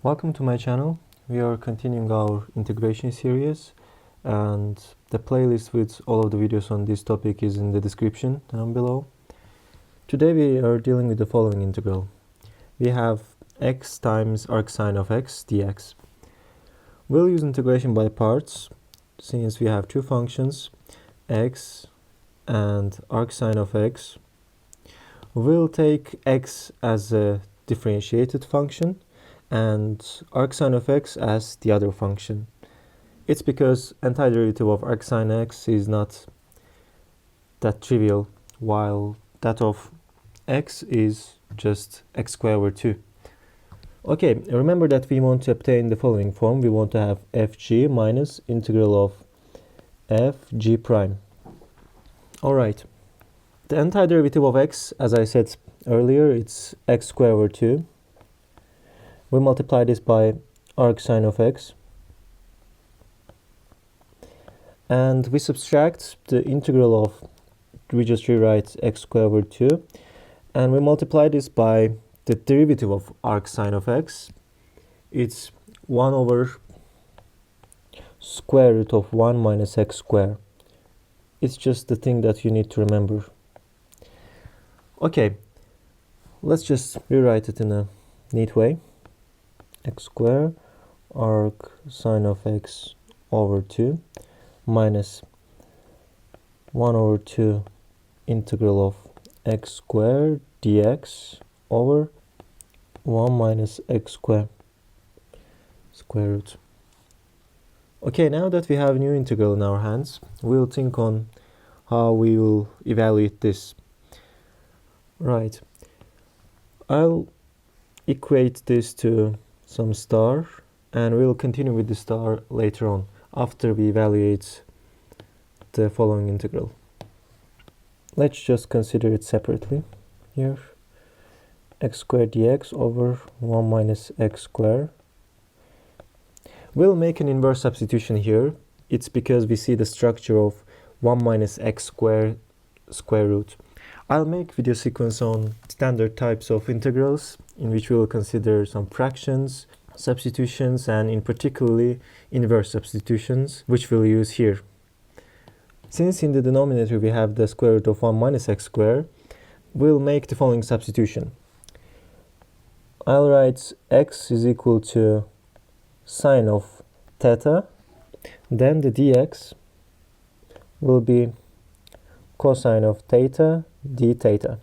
Welcome to my channel. We are continuing our integration series, and the playlist with all of the videos on this topic is in the description down below. Today we are dealing with the following integral. We have x times arcsin of x dx. We'll use integration by parts since we have two functions, x and arcsin of x. We'll take x as a differentiated function and arcsin of x as the other function. It's because antiderivative of arcsin x is not that trivial, while that of x is just x squared over 2. Okay, remember that we want to obtain the following form. We want to have fg minus integral of fg prime. Alright, the antiderivative of x, as I said earlier, it's x squared over 2. We multiply this by arcsin of x, and we subtract the integral of, we just rewrite x squared over 2, and we multiply this by the derivative of arcsin of x. It's 1 over square root of 1 minus x squared. It's just the thing that you need to remember. Okay, let's just rewrite it in a neat way. X squared arcsin of x over 2 minus 1 over 2 integral of x squared dx over 1 minus x squared square root. Okay, now that we have a new integral in our hands, we'll think on how we will evaluate this. Right, I'll equate this to some star, and we'll continue with the star later on after we evaluate the following integral. Let's just consider it separately here. X squared dx over 1 minus x squared. We'll make an inverse substitution here. It's because we see the structure of 1 minus x squared square root. I'll make video sequence on standard types of integrals in which we will consider some fractions, substitutions, and in particularly inverse substitutions, which we'll use here. Since in the denominator we have the square root of 1 minus x squared, we'll make the following substitution. I'll write x is equal to sine of theta, then the dx will be cosine of theta d theta.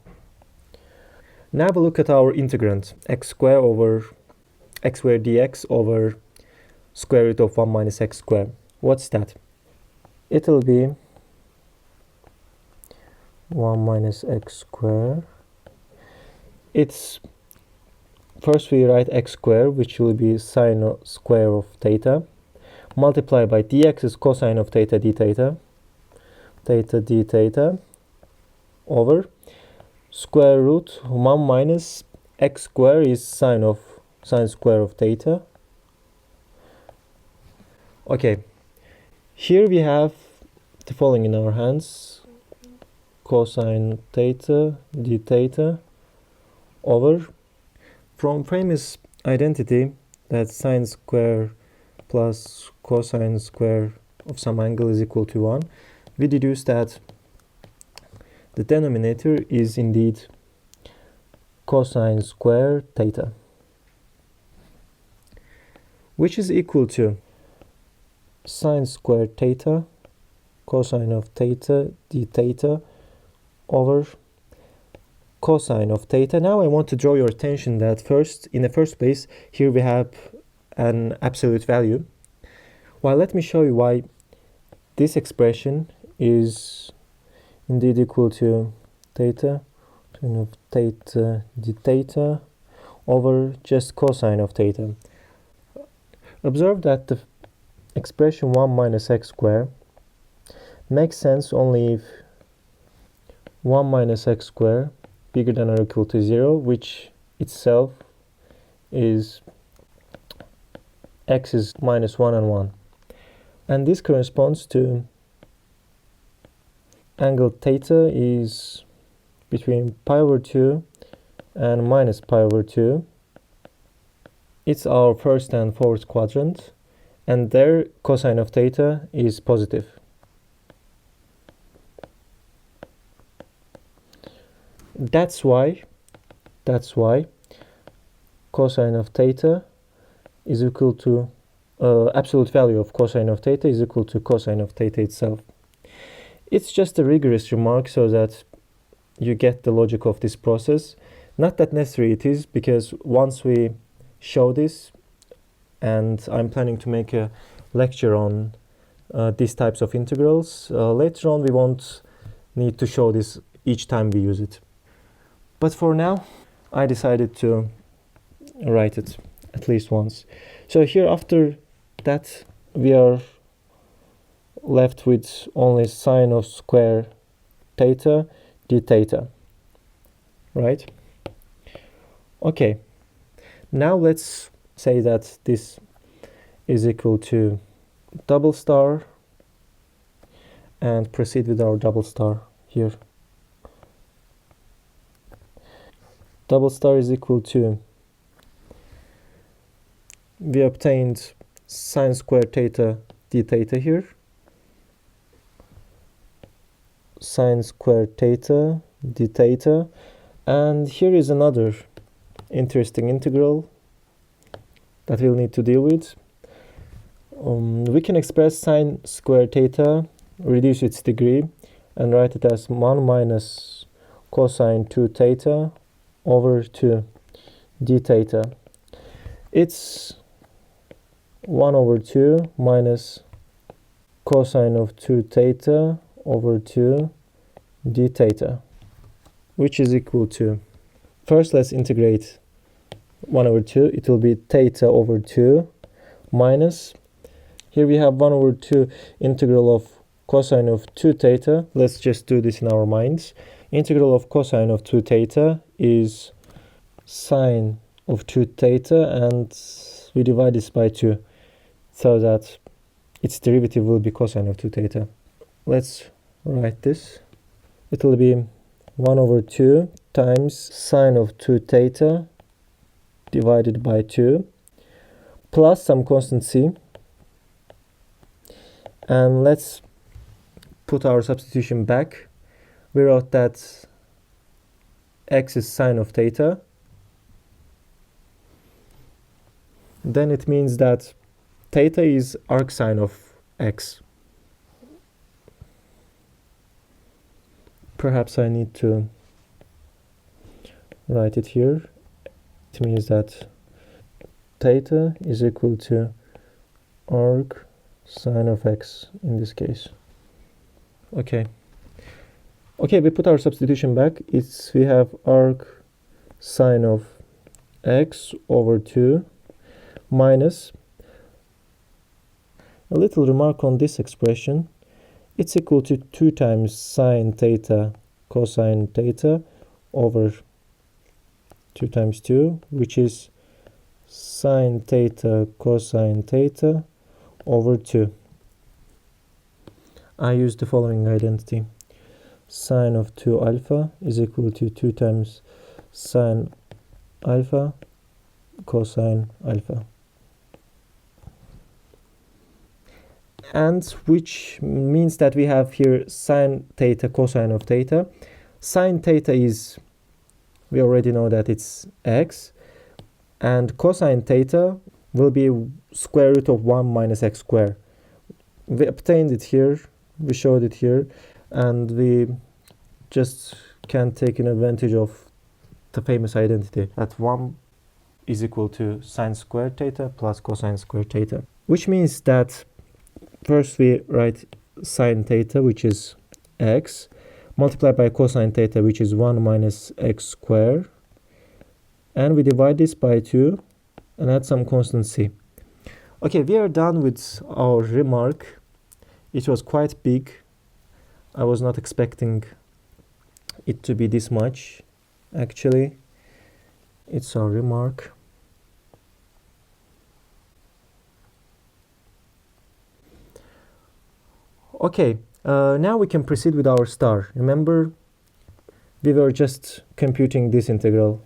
Now we look at our integrand, x squared dx over square root of 1 minus x squared. What's that? It'll be 1 minus x squared. It's first we write x squared, which will be sine square of theta, multiplied by dx is cosine of theta d theta, theta d theta, over square root 1 minus x squared is sine square of theta. Okay, here we have the following in our hands: cosine theta d theta over, from famous identity that sine square plus cosine square of some angle is equal to 1, we deduce that the denominator is indeed cosine square theta, which is equal to sine square theta cosine of theta d theta over cosine of theta. Now I want to draw your attention that in the first place, here we have an absolute value. Well, let me show you why this expression is indeed equal to theta of theta d theta over just cosine of theta. Observe that the expression 1 minus x squared makes sense only if 1 minus x squared bigger than or equal to 0, which itself is x is minus 1 and 1. And this corresponds to angle theta is between pi over 2 and minus pi over 2, It's our first and fourth quadrant, and there cosine of theta is positive. That's why cosine of theta is equal to absolute value of cosine of theta is equal to cosine of theta itself. It's just a rigorous remark so that you get the logic of this process. Not that necessary it is, because once we show this, and I'm planning to make a lecture on these types of integrals, later on we won't need to show this each time we use it. But for now, I decided to write it at least once. So here, after that, we are left with only sine of square theta d theta, right? Okay, now let's say that this is equal to double star and proceed with our double star here. Double star is equal to, we obtained sine square theta d theta here, sine square theta d theta, and here is another interesting integral that we'll need to deal with. We can express sine square theta, reduce its degree, and write it as 1 minus cosine 2 theta over 2 d theta. It's 1 over 2 minus cosine of 2 theta over 2 d theta, which is equal to, first let's integrate 1 over 2, it will be theta over 2 minus, here we have 1 over 2 integral of cosine of 2 theta. Let's just do this in our minds. Integral of cosine of 2 theta is sine of 2 theta, and we divide this by 2 so that its derivative will be cosine of 2 theta. Let's write this. It will be 1 over 2 times sine of 2 theta divided by 2 plus some constant c, and let's put our substitution back. We wrote that x is sine of theta. Then it means that theta is arcsine of x. Perhaps I need to write it here. It means that theta is equal to arc sine of x in this case. Okay, we put our substitution back. We have arc sine of x over 2 minus, a little remark on this expression, it's equal to 2 times sine theta cosine theta over 2 times 2, which is sine theta cosine theta over 2. I use the following identity. Sine of 2 alpha is equal to 2 times sine alpha cosine alpha. And which means that we have here sine theta cosine of theta. Sine theta is, we already know that it's x, and cosine theta will be square root of 1 minus x squared. We obtained it here, we showed it here, and we just can take an advantage of the famous identity that 1 is equal to sine squared theta plus cosine squared theta, which means that first we write sine theta, which is x, multiplied by cosine theta, which is 1 minus x squared, and we divide this by 2 and add some constant c. Okay, we are done with our remark. It was quite big. I was not expecting it to be this much. Actually, it's our remark. Okay, now we can proceed with our star. Remember, we were just computing this integral.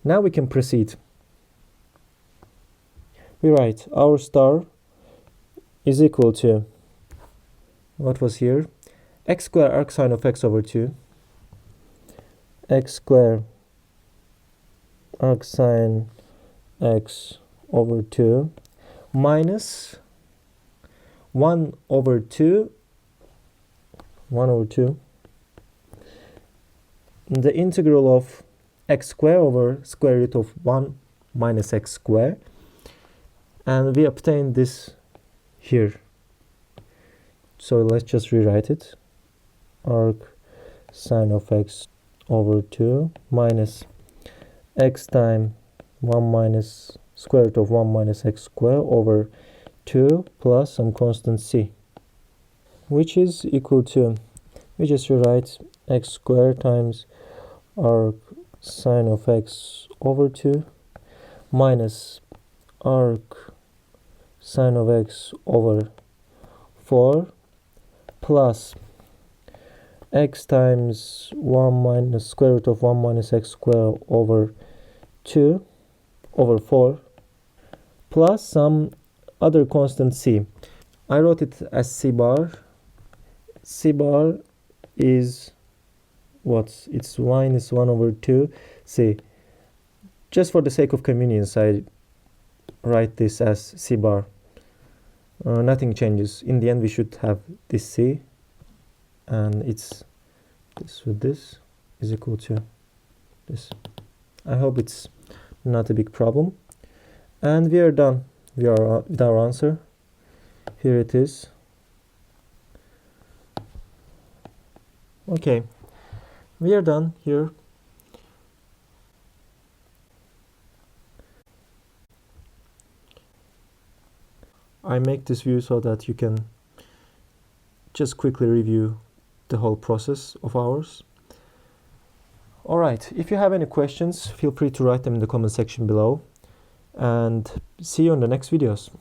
Now we can proceed. we write our star is equal to, what was here, x square arcsine of x over 2, x square arcsine x over 2 minus 1 over 2 the integral of x square over square root of 1 minus x square, and we obtain this here. So let's just rewrite it. Arc sine of x over 2 minus x times 1 minus square root of 1 minus x square over 2 plus some constant c, which is equal to, we just rewrite x squared times arc sine of x over 2 minus arc sine of x over 4 plus x times 1 minus square root of 1 minus x square over 2 over 4 plus some other constant c. I wrote it as c bar. C bar is what? It's minus 1 over 2 c. Just for the sake of convenience, I write this as c bar. Nothing changes. In the end, we should have this c, and it's this with this is equal to this. I hope it's not a big problem. And we are done. We are with our answer. Here it is. Okay, we are done here. I make this view so that you can just quickly review the whole process of ours. Alright, if you have any questions, feel free to write them in the comment section below, and see you in the next videos.